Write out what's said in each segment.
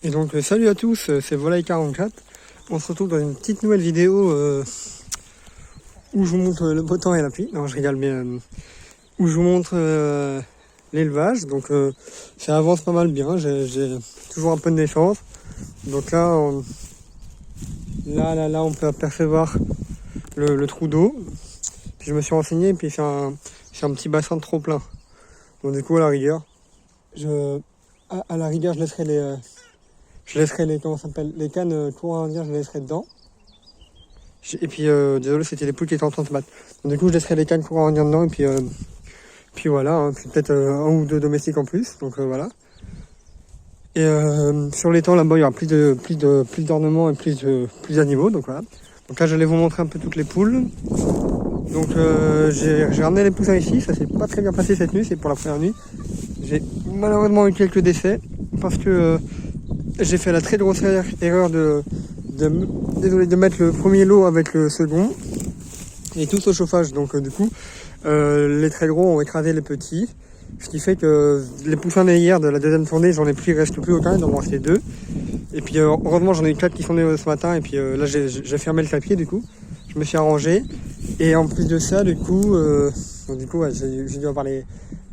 Et donc salut à tous, c'est Volaille44. On se retrouve dans une petite nouvelle vidéo où je vous montre le beau temps et la pluie. Non, je rigole, mais où je vous montre l'élevage. Donc ça avance pas mal bien, j'ai toujours un peu de naissance. Donc là, on peut apercevoir le trou d'eau. Puis je me suis renseigné, puis c'est un petit bassin de trop plein. Donc du coup, à la rigueur, je laisserai les cannes courant indien, je les laisserai dedans. Et puis, désolé, c'était les poules qui étaient en train de se battre. Donc, du coup, je laisserai les cannes courant indien dedans, et puis voilà, hein, puis peut-être un ou deux domestiques en plus, donc voilà. Et sur l'étang, là-bas, il y aura plus d'ornements et plus d'animaux, donc voilà. Donc là, j'allais vous montrer un peu toutes les poules. Donc j'ai ramené les poussins ici, ça s'est pas très bien passé cette nuit, c'est pour la première nuit. J'ai malheureusement eu quelques décès, parce que j'ai fait la très grosse erreur de mettre le premier lot avec le second et tous au chauffage. Donc du coup, les très gros ont écrasé les petits, ce qui fait que les poussins d'hier de la deuxième tournée, il reste plus aucun, il en restait deux. Et puis heureusement, j'en ai eu 4 qui sont nés ce matin, et puis là j'ai fermé le clapier, du coup, je me suis arrangé. Et en plus de ça, du coup, ouais, j'ai dû avoir les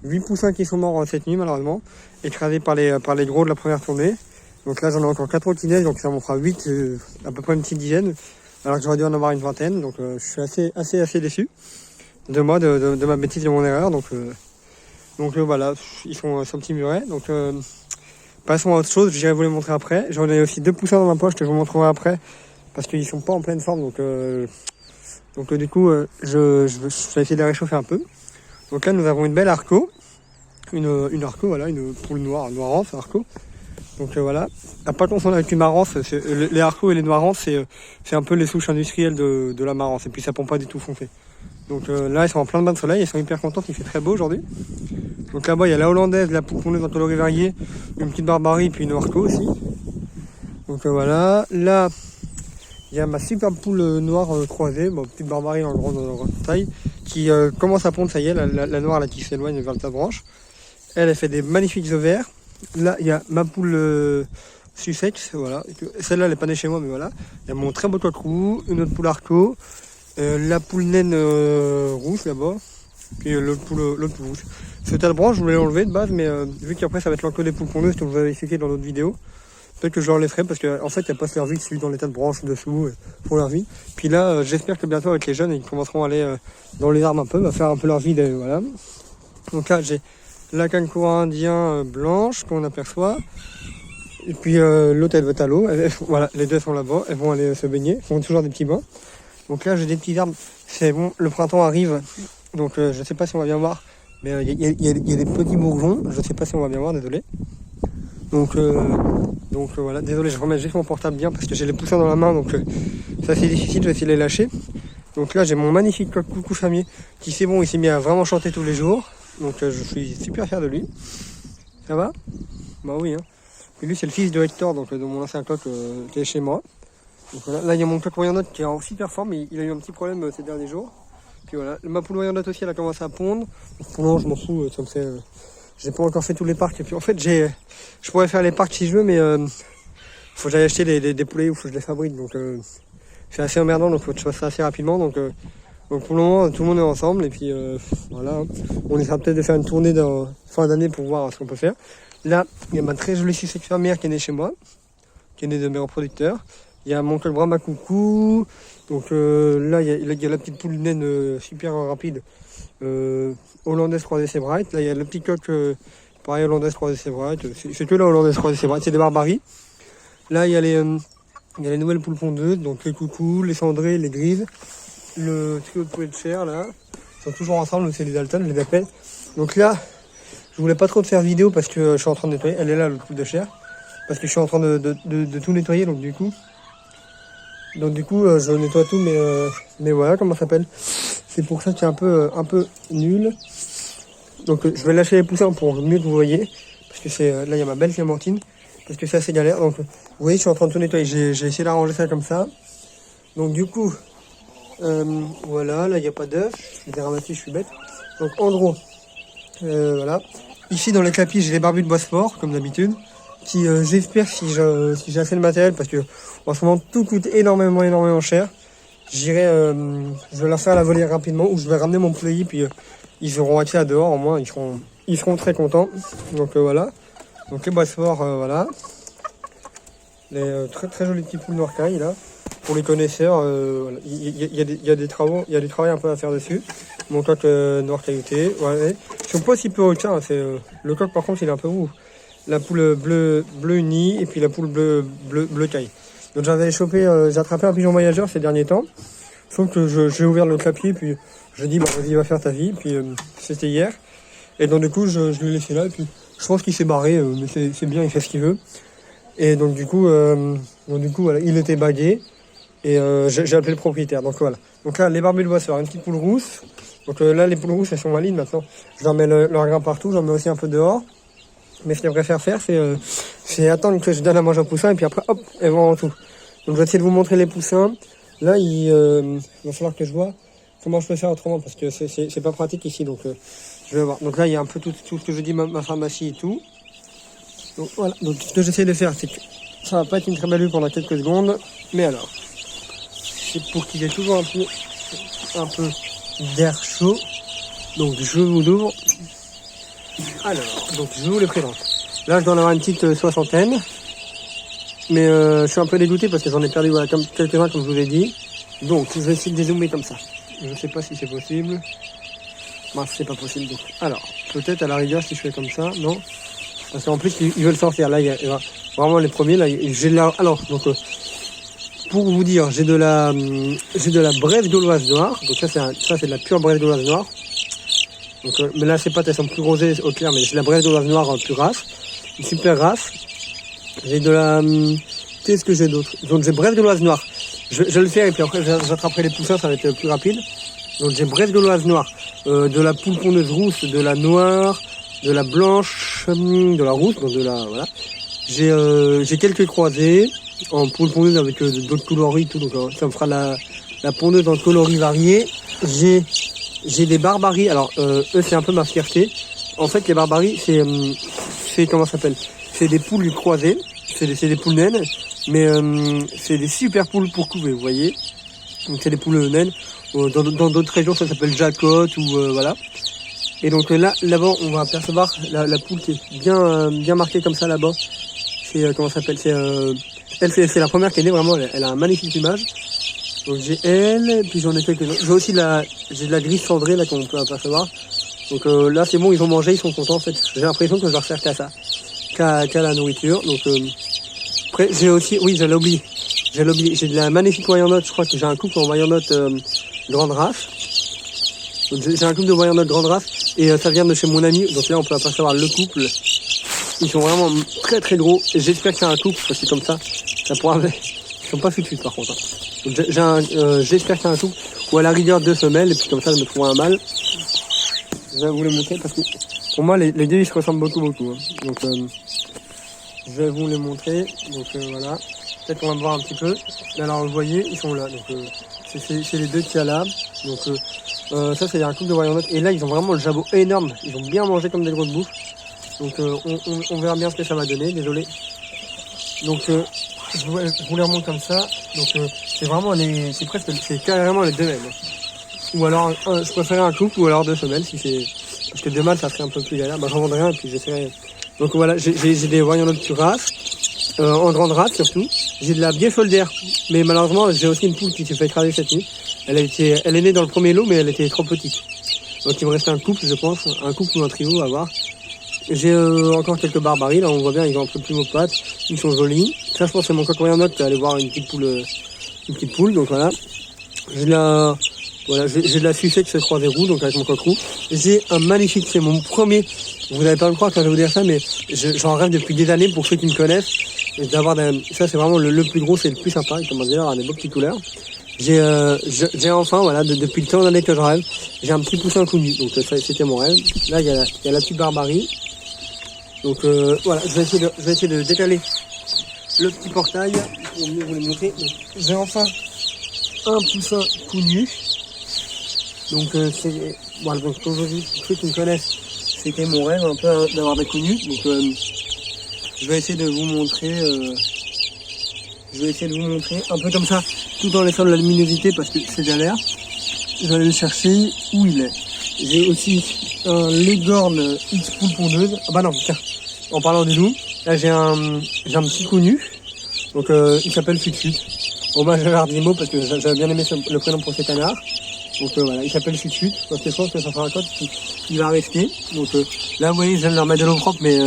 8 poussins qui sont morts cette nuit, malheureusement, écrasés par les gros de la première tournée. Donc là, j'en ai encore 4 qui naissent, donc ça m'en fera 8, à peu près une petite dizaine, alors que j'aurais dû en avoir une vingtaine. Donc je suis assez déçu de moi, de ma bêtise, de mon erreur. Donc voilà, ils sont un petit muret. Donc passons à autre chose, j'irai vous les montrer après. J'en ai aussi 2 poussins dans ma poche que je vous montrerai après, parce qu'ils sont pas en pleine forme. Donc du coup, je vais essayer de les réchauffer un peu. Donc là, nous avons une belle arco, une arco, voilà, une poule noirance, arco. Donc voilà, à pas confondre avec une marance, les arcos et les noirances, c'est un peu les souches industrielles de la marance, et puis ça pompe pas du tout foncé. Donc là, ils sont en plein de bain de soleil, ils sont hyper contents, il fait très beau aujourd'hui. Donc là-bas, il y a la hollandaise, la poule pondeuse en coloris varié, une petite barbarie, puis une arco aussi. Donc voilà, là, il y a ma super poule noire croisée, petite barbarie en grande taille, qui commence à pondre, ça y est, la noire là qui s'éloigne vers ta branche. Elle fait des magnifiques ovaires. Là, il y a ma poule Sussex, voilà. Celle-là, elle n'est pas née chez moi, mais voilà. Il y a mon très beau coq-roux, une autre poule arco, la poule naine rousse là-bas, puis l'autre poule rousse. Ce tas de branche, je voulais l'enlever de base, mais vu qu'après ça va être l'enclos des poules pondeuses, que vous avez expliqué dans d'autres vidéos, peut-être que je l'enlèverai parce qu'en fait, elles passent leur vie celui dans les tas de branches dessous, pour leur vie. Puis là, j'espère que bientôt, avec les jeunes, ils commenceront à aller dans les arbres un peu, à faire un peu leur vie, voilà. Donc là, j'ai la canne courant indien blanche qu'on aperçoit. Et puis l'autre elle va à l'eau. Voilà, les deux sont là-bas, elles vont aller se baigner, font toujours des petits bains. Donc là j'ai des petits arbres, c'est bon, le printemps arrive. Donc je sais pas si on va bien voir, mais il y a des petits bourgeons, je sais pas si on va bien voir, désolé. Donc voilà, désolé, je remets juste mon portable bien parce que j'ai les poussins dans la main, donc ça c'est difficile, je vais essayer de les lâcher. Donc là j'ai mon magnifique coq coucou chamier qui c'est bon, il s'est mis à vraiment chanter tous les jours. Donc je suis super fier de lui. Ça va? Bah oui, hein. Et lui c'est le fils de Hector, donc de mon ancien coq qui est chez moi. Donc voilà, là il y a mon coq Wyandotte qui est en super forme, il a eu un petit problème ces derniers jours. Puis voilà, ma poule Wyandotte aussi elle a commencé à pondre. Donc pour le moment je m'en fous, ça me fait. J'ai pas encore fait tous les parcs. Et puis en fait je pourrais faire les parcs si je veux, mais faut que j'aille acheter des poulets ou faut que je les fabrique. Donc c'est assez emmerdant, donc faut que je fasse ça assez rapidement. Donc pour le moment, tout le monde est ensemble et puis voilà, on essaiera peut-être de faire une tournée de fin d'année pour voir ce qu'on peut faire. Là, il y a ma très jolie Sussex mère qui est née chez moi, qui est née de mes reproducteurs. Il y a mon col Brahma coucou. Donc là, il y a la petite poule naine super rapide, hollandaise croisée Sebright. Là, il y a le petit coq, pareil, hollandaise croisée Sebright. C'est que la hollandaise croisée Sebright, c'est des barbaries. Là, il y a les nouvelles poules pondeuses, donc les coucous, les cendrées, les grises. Le trio de poulet de chair là, ils sont toujours ensemble, c'est les Dalton, je les appelle. Donc là, je voulais pas trop te faire vidéo parce que je suis en train de nettoyer, elle est là le poule de chair, parce que je suis en train de tout nettoyer, donc du coup je nettoie tout, mais voilà comment ça s'appelle. C'est pour ça que c'est un peu nul. Donc je vais lâcher les poussins pour mieux que vous voyez, parce que là il y a ma belle Clémentine, parce que c'est assez galère. Donc vous voyez, je suis en train de tout nettoyer, j'ai essayé d'arranger ça comme ça. Donc du coup voilà, là il n'y a pas d'œufs, je les ai ramassés, je suis bête. Donc en gros, voilà. Ici dans les clapiers, j'ai les barbus de Bosphore, comme d'habitude. qui j'espère si j'ai assez de matériel, parce que en ce moment tout coûte énormément cher. Je vais leur faire la volière rapidement, ou je vais ramener mon poulet, puis ils auront accès à dehors, au moins ils seront très contents. Donc voilà. Donc les boisseurs, voilà. Les très jolis petits poules noir caille là. Pour les connaisseurs, il y a des travaux un peu à faire dessus. Mon coq noir caillouté. Ouais. Ils sont pas si peu requins, le coq par contre il est un peu rouge. La poule bleu unie et puis la poule bleu caille. Donc j'ai attrapé un pigeon voyageur ces derniers temps. Sauf que j'ai ouvert le clapier, puis je dis vas-y va faire ta vie, puis c'était hier. Et donc du coup je l'ai laissé là, et puis je pense qu'il s'est barré, mais c'est bien, il fait ce qu'il veut. Et donc du coup voilà, il était bagué. Et j'ai appelé le propriétaire, donc voilà. Donc là, les barbus de boisseur, une petite poule rousse. Donc là, les poules rousses, elles sont malines maintenant. Je leur mets leur grain partout, j'en mets aussi un peu dehors. Mais ce que je préfère faire, c'est attendre que je donne à manger aux poussins, et puis après, hop, elles vont en tout. Donc je vais essayer de vous montrer les poussins. Là, il va falloir que je vois comment je peux faire autrement, parce que c'est pas pratique ici, donc je vais voir. Donc là, il y a un peu tout ce que je dis, ma pharmacie et tout. Donc voilà, donc ce que j'essaie de faire, c'est que ça va pas être une très belle vue pendant quelques secondes, mais alors... c'est pour qu'il y ait toujours un peu d'air chaud. Donc je vous l'ouvre. Alors, donc je vous les présente. Là je dois en avoir une petite soixantaine. Mais je suis un peu dégoûté parce que j'en ai perdu voilà, quelques-uns comme je vous l'ai dit. Donc je vais essayer de dézoomer comme ça. Je ne sais pas si c'est possible. Bah c'est pas possible donc. Alors, peut-être à la rigueur si je fais comme ça, non. Parce qu'en plus ils veulent sortir. Là il y a vraiment les premiers. Là j'ai là. Alors donc pour vous dire, j'ai de la braise gauloise noire. Donc ça c'est de la pure braise gauloise noire. Donc mais là c'est pas, elles sont plus rosées au clair, mais j'ai de la braise gauloise noire pure race, une super race. J'ai de la qu'est-ce que j'ai d'autre? Donc j'ai braise gauloise noire. Je vais le faire et puis après j'attraperai les poussins, ça va être plus rapide. Donc j'ai braise gauloise noire, de la poule pondeuse rousse, de la noire, de la blanche, de la rousse, donc de la voilà. J'ai quelques croisés en poule pondeuse avec d'autres coloris et tout, donc ça me fera la pondeuse en coloris variés. J'ai des barbaries, alors eux c'est un peu ma fierté. En fait les barbaries c'est comment ça s'appelle? C'est des poules croisées, c'est des poules naines, mais c'est des super poules pour couver, vous voyez. Donc c'est des poules naines. Dans d'autres régions ça s'appelle jacotte ou voilà. Et donc là-bas on va apercevoir la poule qui est bien marquée comme ça là-bas. C'est comment ça s'appelle? C'est la première qui est née, vraiment, elle a un magnifique plumage. Donc j'ai elle, puis j'en ai quelques-uns. J'ai aussi j'ai de la grise cendrée là qu'on peut apercevoir. Donc là c'est bon, ils ont mangé, ils sont contents en fait. J'ai l'impression que je leur sers qu'à ça, qu'à la nourriture. Donc après j'ai aussi, oui j'allais oublier, j'ai de la magnifique Wyandotte, je crois que j'ai un couple en Wyandotte grande race. Donc j'ai un couple de Wyandotte grande race et ça vient de chez mon ami. Donc là on peut apercevoir le couple. Ils sont vraiment très gros et j'espère que c'est un couple parce que comme ça pourra... Ils sont pas fut par contre. Donc j'espère que c'est un couple ou à la rigueur 2 femelles et puis comme ça je me trouverai un mâle. Je vais vous les montrer parce que pour moi les deux ils se ressemblent beaucoup. Hein. Donc je vais vous les montrer. Donc voilà. Peut-être qu'on va me voir un petit peu. Mais alors vous voyez ils sont là. Donc c'est les deux qu'il y a là. Donc ça c'est un couple de Wyandotte et là ils ont vraiment le jabot énorme. Ils ont bien mangé comme des grosses bouffes. Donc on verra bien ce que ça va donner, désolé. Donc je vous les remonte comme ça. Donc c'est carrément les deux mêmes. Ou alors je préférais un couple ou alors 2 femelles si c'est. Parce que 2 mâles ça serait un peu plus galère. Bah j'en vendrai un et puis j'essaierai. Donc voilà, j'ai des Wyandotte pure race, en grande race surtout. J'ai de la Biefölder, mais malheureusement j'ai aussi une poule qui s'est fait écraser cette nuit. Elle est née dans le premier lot mais elle était trop petite. Donc il me restait un couple je pense, un couple ou un trio à voir. J'ai encore quelques barbaries, là on voit bien ils ont un peu plus aux pattes, ils sont jolis. Ça je pense que c'est mon coq Wyandotte qui est allé voir une petite poule, donc voilà. J'ai de la sucette qui se croisée roux, donc avec mon coq roux. J'ai un magnifique, c'est mon premier, vous n'allez pas me croire quand je vais vous dire ça, mais j'en rêve depuis des années pour ceux qui me connaissent. Ça c'est vraiment le plus gros, c'est le plus sympa, comment dire, a des beaux petites couleurs. J'ai enfin, voilà, depuis le temps d'année que je rêve, j'ai un petit poussin tout nu, donc ça c'était mon rêve. Là il y a la petite barbarie. Donc voilà, je vais essayer de décaler le petit portail pour mieux vous le montrer. J'ai enfin un poussin tout nu. Donc c'est voilà, donc aujourd'hui, pour ceux qui me connaissent, c'était mon rêve un peu d'avoir des coups nus. Donc je vais essayer de vous montrer, un peu comme ça, tout en laissant de la luminosité parce que c'est galère. Je vais aller le chercher où il est. J'ai aussi un Leghorn X poule pondeuse. Ah bah non, tiens, en parlant des loups, là j'ai un petit connu, donc il s'appelle Fut-Fut. Bon bah je vais leur dire des mots parce que j'avais bien aimé le prénom pour ces canards. Donc voilà, il s'appelle Fut-Fut, parce que je pense que ça fera un code qui va rester. Donc là vous voyez, je viens de leur mettre de l'eau propre, mais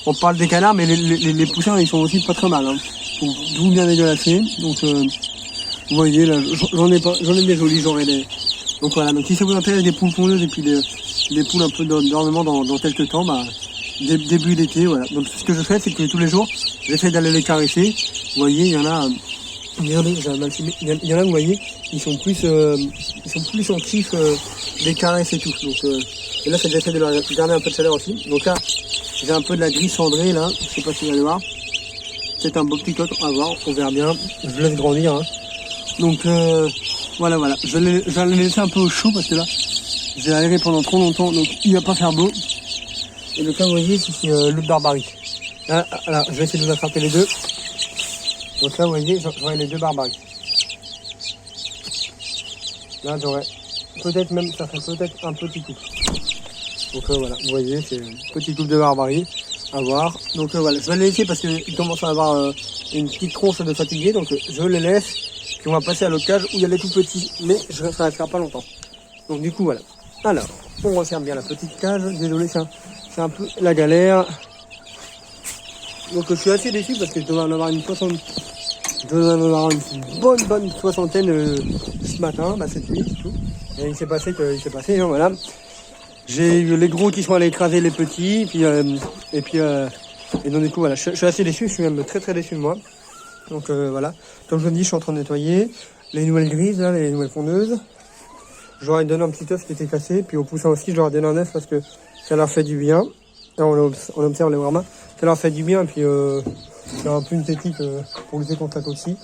on parle des canards, mais les poussins ils sont aussi pas très mal, hein. Tout bien dégueulassé. Donc vous voyez là, j'en ai des jolis, j'en ai des. Donc voilà, donc si ça vous intéresse des poules pondeuses et puis des poules un peu d'ornement dans quelques temps, bah début d'été, voilà. Donc ce que je fais, c'est que tous les jours, j'essaie d'aller les caresser. Vous voyez, il y en a. Regardez, il y en a, vous voyez, ils sont plus en kiff des caresses et tout. Donc, et là, j'essaie de leur garder un peu de chaleur aussi. Donc là, j'ai un peu de la gris cendrée là. Je sais pas si vous allez voir. C'est un beau petit coq, on va voir, on verra bien. Je laisse grandir. Hein. Donc voilà. Je vais les laisser un peu au chaud parce que là, j'ai aéré pendant trop longtemps, donc il va pas faire beau. Et donc là, vous voyez, c'est loup de barbarie. Là, je vais essayer de vous attraper les deux. Donc là, vous voyez, j'aurai les deux barbaries. Là, j'aurai peut-être même, ça ferait peut-être un petit couple. Donc voilà, vous voyez, c'est un petit couple de barbarie à voir. Donc voilà, je vais les laisser parce qu'ils commencent à avoir une petite tronche de fatigué. Donc je les laisse, puis on va passer à l'autre cage où il y a les tout petits. Mais ça ne restera pas longtemps. Donc du coup, voilà. Alors, on referme bien la petite cage. Désolé, c'est un peu la galère. Donc je suis assez déçu parce que je devais en avoir une bonne soixantaine ce matin, cette nuit, tout. Et il s'est passé, hein, voilà. J'ai eu les gros qui sont allés écraser les petits, et donc du coup voilà, je suis assez déçu, je suis même très déçu de moi. Donc voilà, comme je vous dis, je suis en train de nettoyer les nouvelles grises, là, les nouvelles pondeuses. Je leur ai donné un petit œuf qui était cassé, puis aux poussins aussi, je leur ai donné un œuf parce que ça leur fait du bien. Là, on observe les brahmas, ça leur fait du bien, et puis c'est un peu une technique pour lutter contre la toxie.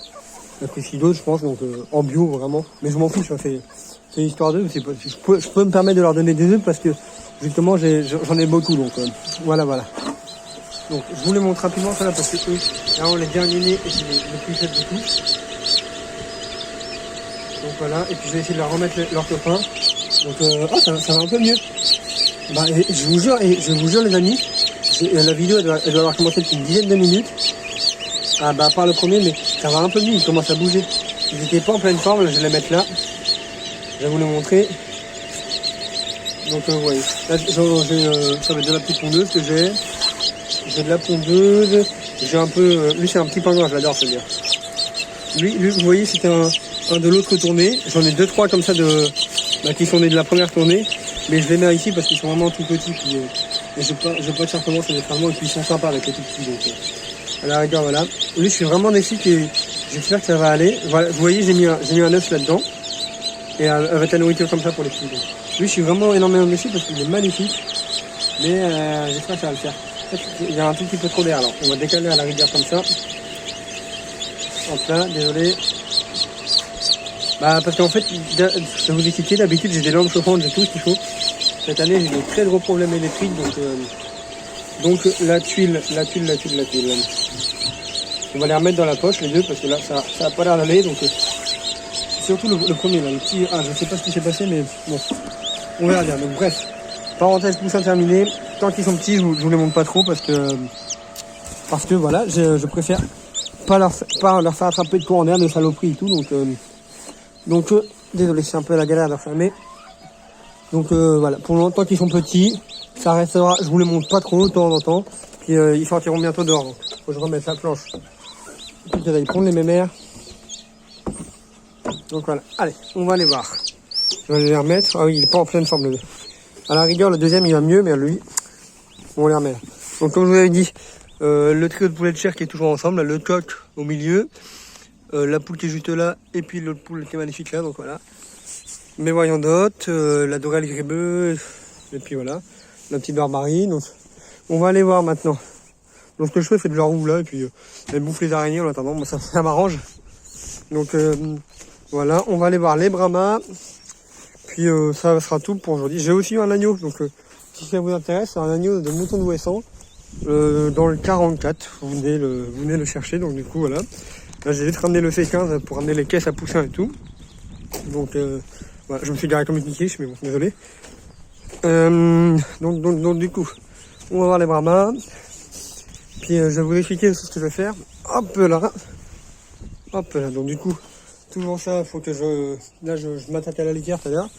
La d'autres, je pense, donc en bio vraiment. Mais je m'en fiche, c'est l'histoire d'eux. Je peux me permettre de leur donner des œufs parce que justement j'en ai beaucoup. Donc voilà. Donc je vous les montre rapidement ça là parce que eux, là on les derniers nés et c'est les plus faibles de tous. Donc voilà, et puis je vais essayer de leur remettre leurs copains. Donc ça va un peu mieux. Bah, je vous jure les amis, la vidéo elle doit avoir commencé depuis une dizaine de minutes. Ah bah par le premier, mais ça va un peu mieux, ils commencent à bouger. Ils n'étaient pas en pleine forme, là, je vais les mettre là. Je vais vous les montrer. Donc vous voyez, là ça va être de la petite pondeuse que j'ai. J'ai de la pondeuse, j'ai un peu... lui c'est un petit pingouin, je l'adore celui-là. Lui, vous voyez, c'était un de l'autre tournée. J'en ai 2-3 comme ça qui sont nés de la première tournée. Mais je les mets ici parce qu'ils sont vraiment tout petits. Puis, et je veux pas dire comment c'est des allemands et puis ils sont sympas avec les tout petits. Donc, à la rigueur, voilà. Lui, je suis vraiment déçu que j'espère que ça va aller. Voilà, vous voyez, j'ai mis un œuf là-dedans. Et avec la nourriture comme ça pour les petits. Donc, lui, je suis vraiment énormément déçu parce qu'il est magnifique. Mais j'espère que ça va le faire. En fait, il y a un tout petit peu trop d'air. Alors, on va décaler à la rigueur comme ça. Hop là, désolé. Parce qu'en fait, je vous expliquer, d'habitude j'ai des lampes chauffantes, j'ai tout ce qu'il faut. Cette année j'ai des très gros problèmes électriques, donc la tuile. On va les remettre dans la poche les deux parce que là ça a pas l'air d'aller, donc surtout le premier là, le petit. Je sais pas ce qui s'est passé, mais bon, on verra bien. Donc bref, parenthèse poussin terminée. Tant qu'ils sont petits, je vous les montre pas trop parce que voilà, je préfère pas leur faire attraper de courant d'air, de saloperies et tout, donc désolé, c'est un peu la galère de fermer. Donc voilà, pour longtemps qu'ils sont petits, ça restera, je vous les montre pas trop de temps en temps. Puis ils sortiront bientôt dehors. Donc, faut que je remette la planche. Puis ils prendre les mémères. Donc voilà, allez, on va aller voir. Je vais les remettre. Ah oui, il est pas en pleine forme le deux. À la rigueur, le deuxième il va mieux, mais lui, on les remet. Donc comme je vous avais dit, le trio de poulets de chair qui est toujours ensemble, là, le coq au milieu. La poule qui est juste là, et puis l'autre poule qui est magnifique là, donc voilà. Mes voyandottes, la dorelle gribeuse, et puis voilà, la petite barbarie. Donc on va aller voir maintenant. Donc ce que je fais, c'est que je la roule là, et puis elle bouffe les araignées en attendant, moi ça m'arrange. Donc voilà, on va aller voir les brahmas, puis ça sera tout pour aujourd'hui. J'ai aussi un agneau, donc si ça vous intéresse, c'est un agneau de mouton de Ouessant. dans le 44, vous venez le chercher, donc du coup voilà. Là j'ai juste ramené le C15 pour ramener les caisses à poussins et tout. Donc voilà, je me suis garé comme une quiche, mais bon, désolé. Donc du coup, on va voir les Brahmas. Puis je vais vous expliquer ce que je vais faire. Hop là. Hop là, donc du coup, toujours ça, faut que je m'attaque à la litière tout à l'heure.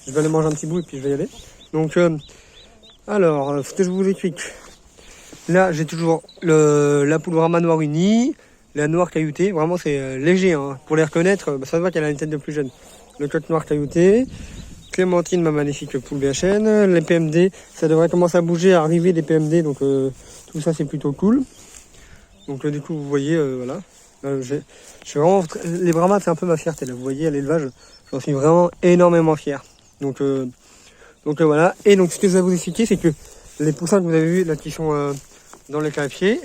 Je vais aller manger un petit bout et puis je vais y aller. Donc alors, ce que je vous explique. Là, j'ai toujours la poule Brahma noire unie, la noire cailloutée. Vraiment, c'est léger. Hein. Pour les reconnaître, ça se voit qu'elle a une tête de plus jeune. Le coq noir caillouté. Clémentine, ma magnifique poule BHN. Les PMD, ça devrait commencer à bouger, à arriver des PMD. Donc tout ça, c'est plutôt cool. Donc du coup, vous voyez, voilà. Je suis vraiment... Les Brahmas, c'est un peu ma fierté. Là. Vous voyez, à l'élevage, j'en suis vraiment énormément fier. Donc voilà. Et donc, ce que je vais vous expliquer, c'est que les poussins que vous avez vus, là, qui sont dans les clapiers,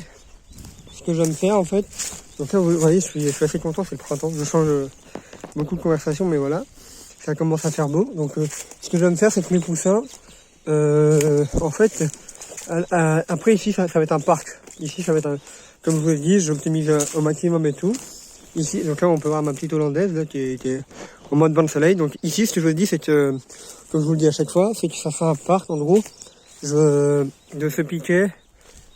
ce que je vais me faire, en fait... Donc là, vous voyez, je suis assez content, c'est le printemps. Je change beaucoup de conversation, mais voilà. Ça commence à faire beau. Donc, ce que je vais me faire, c'est que mes poussins, en fait, après, ici, ça va être un parc. Ici, ça va être un... Comme je vous l'ai dit, j'optimise au maximum et tout. Ici, donc là, on peut voir ma petite hollandaise, là, qui est en mode bain de soleil. Donc ici, ce que je vous dis, c'est que, comme je vous le dis à chaque fois, c'est que ça sera un parc, en gros, de ce piquet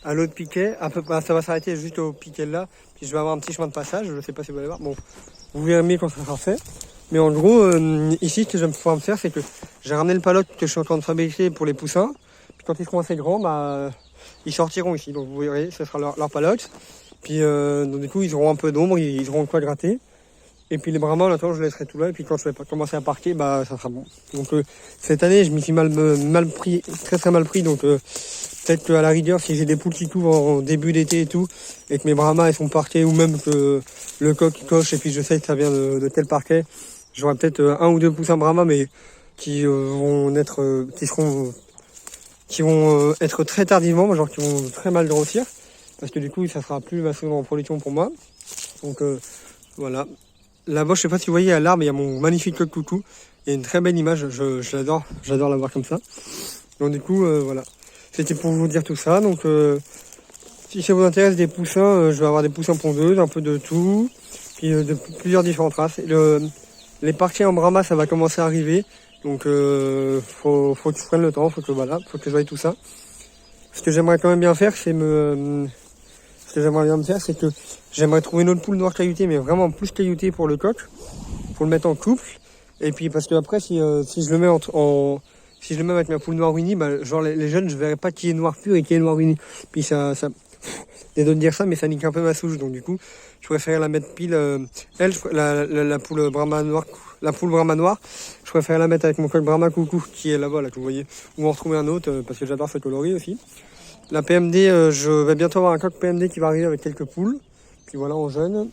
à l'autre piquet. À peu près, ça va s'arrêter juste au piquet là. Puis je vais avoir un petit chemin de passage. Je sais pas si vous allez voir. Bon, vous verrez mieux quand ça sera fait. Mais en gros, ici, ce que je vais pouvoir me faire, c'est que j'ai ramené le paddock que je suis en train de fabriquer pour les poussins. Puis quand ils seront assez grands, bah, ils sortiront ici. Donc vous verrez, ce sera leur paddock. Puis donc, du coup, ils auront un peu d'ombre, ils auront quoi gratter. Et puis les Brahmas, maintenant, je laisserai tout là. Et puis quand je vais commencer à parquer, bah, ça sera bon. Donc cette année, je m'y suis mal pris, très mal pris. Donc peut-être qu'à la rigueur, si j'ai des poules qui couvrent en début d'été et tout, et que mes Brahmas ils sont parqués, ou même que le coq coche, et puis je sais que ça vient de tel parquet, j'aurai peut-être un ou deux poussins Brahma, mais qui vont être, qui vont être très tardivement, genre qui vont très mal grossir, parce que du coup, ça sera plus ma saison en production pour moi. Donc voilà. Là-bas, je sais pas si vous voyez à l'arbre, il y a mon magnifique coq coucou. Il y a une très belle image, j'adore la voir comme ça. Donc du coup, voilà. C'était pour vous dire tout ça. Donc si ça vous intéresse des poussins, je vais avoir des poussins pondeuses, un peu de tout, puis de plusieurs différentes races. Les parquets en Brahma, ça va commencer à arriver. Donc faut que je prenne le temps, faut que je voie tout ça. Ce que j'aimerais quand même bien faire, c'est que j'aimerais trouver une autre poule noire cailloutée, mais vraiment plus cailloutée pour le coq, pour le mettre en couple. Et puis parce que après, si je le mets si je le mets avec ma poule noire unie, bah, genre les jeunes, je verrai pas qui est noir pur et qui est noir uni. Puis désolé de dire ça, mais ça nique un peu ma souche. Donc du coup, je préfère la mettre pile. La poule Brahma noire, je préfère la mettre avec mon coq Brahma coucou qui est là-bas, là que vous voyez. Ou en retrouver un autre parce que j'adore ce coloris aussi. La PMD, je vais bientôt avoir un coq PMD qui va arriver avec quelques poules. Puis voilà, en jeune.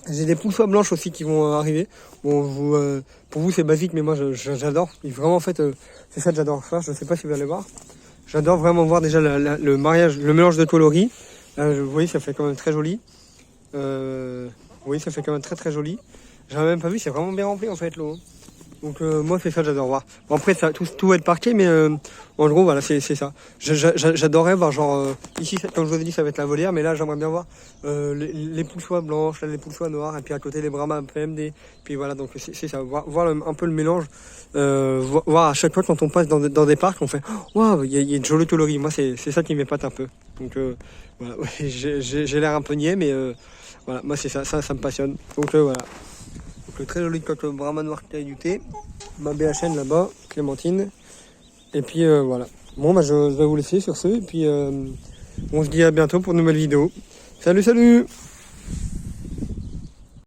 J'ai des poules soie blanches aussi qui vont arriver. Bon, pour vous c'est basique, mais moi j'adore. Et vraiment en fait, c'est ça que j'adore faire. Je sais pas si vous allez voir. J'adore vraiment voir déjà le mariage, le mélange de coloris. Là, vous voyez, ça fait quand même très joli. Vous voyez, ça fait quand même très joli. J'avais même pas vu, c'est vraiment bien rempli en fait l'eau. Donc moi c'est ça que j'adore voir. Bon, après ça, tout va être parqué, mais en gros voilà c'est ça. J'adorerais voir genre ici comme je vous ai dit ça va être la volière, mais là j'aimerais bien voir les poules soie blanches, là, les poules soie noires, et puis à côté les Brahma PMD. Puis voilà donc c'est ça, voir un peu le mélange, voir à chaque fois quand on passe dans des parcs on fait waouh il y a une jolie coloris. Moi c'est ça qui m'épate un peu. Donc voilà j'ai l'air un peu niais, mais voilà moi c'est ça me passionne. Donc voilà. Le très joli coq Brahma noir caillouté, ma BHN là-bas, Clémentine. Et puis voilà. Bon bah je vais vous laisser sur ce, et puis on se dit à bientôt pour une nouvelle vidéo. Salut